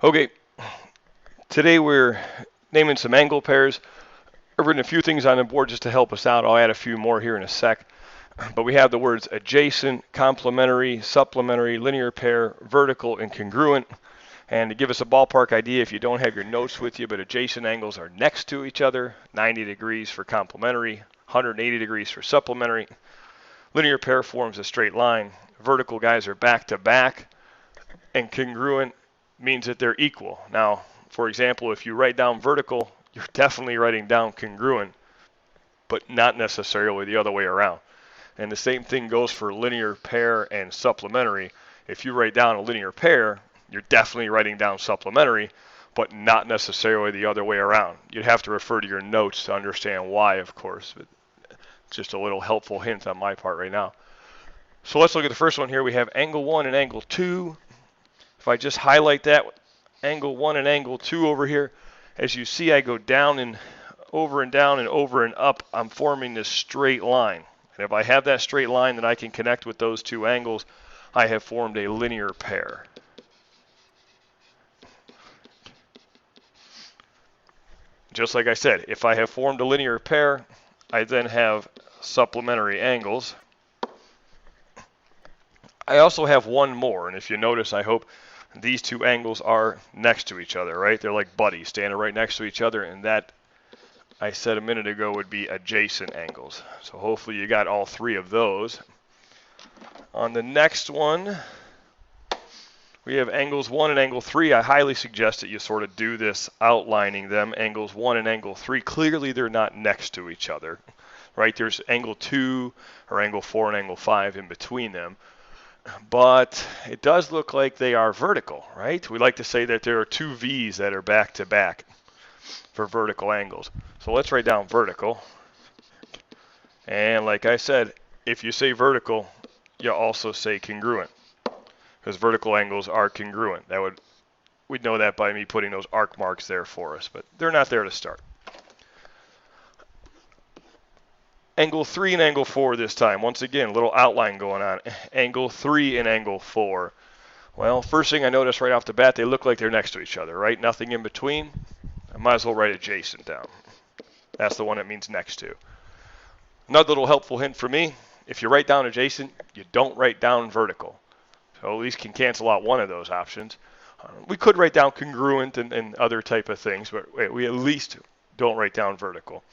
Okay, today we're naming some angle pairs. I've written a few things on the board just to help us out. I'll add a few more here in a sec. But we have the words adjacent, complementary, supplementary, linear pair, vertical, and congruent. And to give us a ballpark idea, if you don't have your notes with you, but adjacent angles are next to each other, 90 degrees for complementary, 180 degrees for supplementary. Linear pair forms a straight line. Vertical guys are back to back, and congruent means that they're equal. Now, for example, if you write down vertical, you're definitely writing down congruent, but not necessarily the other way around. And the same thing goes for linear pair and supplementary. If you write down a linear pair, you're definitely writing down supplementary, but not necessarily the other way around. You'd have to refer to your notes to understand why, of course, but just a little helpful hint on my part right now. So let's look at the first one here. We have angle 1 and angle 2. If I just highlight that, angle 1 and angle 2 over here, as you see, I go down and over and down and over and up. I'm forming this straight line. And if I have that straight line that I can connect with those two angles, I have formed a linear pair. Just like I said, if I have formed a linear pair, I then have supplementary angles. I also have one more, and if you notice, I hope these two angles are next to each other, right? They're like buddies, standing right next to each other, and that, I said a minute ago, would be adjacent angles. So hopefully you got all three of those. On the next one, we have angles 1 and angle 3. I highly suggest that you sort of do this outlining them. Angles 1 and angle 3, clearly they're not next to each other, right? There's angle 2 or angle 4 and angle 5 in between them. But it does look like they are vertical, right? We like to say that there are two V's that are back to back for vertical angles. So let's write down vertical. And like I said, if you say vertical, you also say congruent, because vertical angles are congruent. We'd know that by me putting those arc marks there for us, but they're not there to start. Angle 3 and angle 4 this time. Once again, a little outline going on. Angle 3 and angle 4. Well, first thing I notice right off the bat, they look like they're next to each other, right? Nothing in between. I might as well write adjacent down. That's the one that means next to. Another little helpful hint for me, if you write down adjacent, you don't write down vertical. So at least can cancel out one of those options. We could write down congruent and other type of things, but we at least don't write down vertical.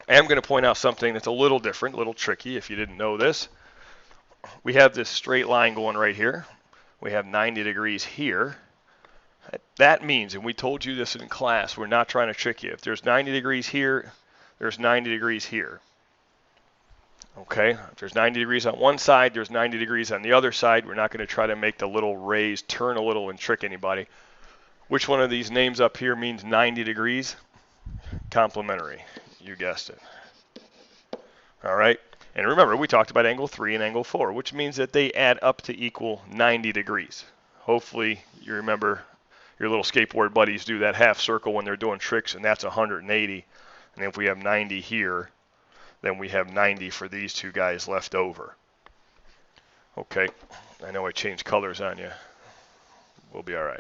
I am going to point out something that's a little different, a little tricky if you didn't know this. We have this straight line going right here. We have 90 degrees here. That means, and we told you this in class, we're not trying to trick you. If there's 90 degrees here, there's 90 degrees here. Okay, if there's 90 degrees on one side, there's 90 degrees on the other side. We're not going to try to make the little rays turn a little and trick anybody. Which one of these names up here means 90 degrees? Complementary. You guessed it. All right. And remember, we talked about angle 3 and angle 4, which means that they add up to equal 90 degrees. Hopefully, you remember your little skateboard buddies do that half circle when they're doing tricks, and that's 180. And if we have 90 here, then we have 90 for these two guys left over. Okay. I know I changed colors on you. We'll be all right.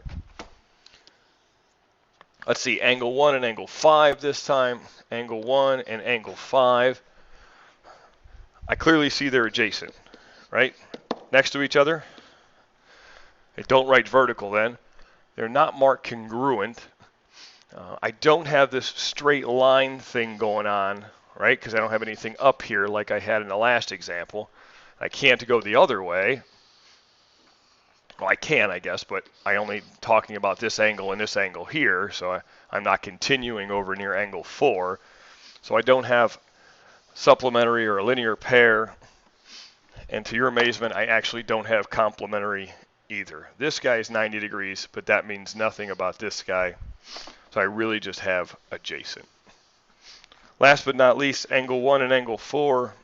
Let's see, angle 1 and angle 5 this time. Angle 1 and angle 5. I clearly see they're adjacent, right? Next to each other. They don't write vertical then. They're not marked congruent. I don't have this straight line thing going on, right? Because I don't have anything up here like I had in the last example. I can't go the other way. Well, I can, I guess, but I only talking about this angle and this angle here, so I'm not continuing over near angle 4. So I don't have supplementary or a linear pair, and to your amazement, I actually don't have complementary either. This guy is 90 degrees, but that means nothing about this guy, so I really just have adjacent. Last but not least, angle 1 and angle 4.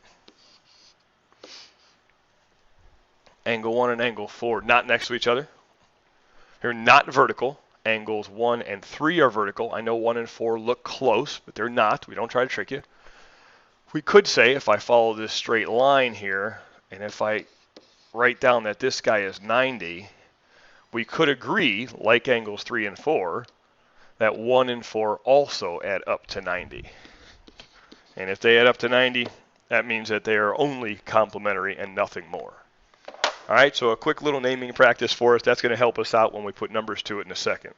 Angle 1 and angle 4 not next to each other. They're not vertical. Angles 1 and 3 are vertical. I know 1 and 4 look close, but they're not. We don't try to trick you. We could say, if I follow this straight line here, and if I write down that this guy is 90, we could agree, like angles 3 and 4, that 1 and 4 also add up to 90. And if they add up to 90, that means that they are only complementary and nothing more. All right, so a quick little naming practice for us. That's going to help us out when we put numbers to it in a second.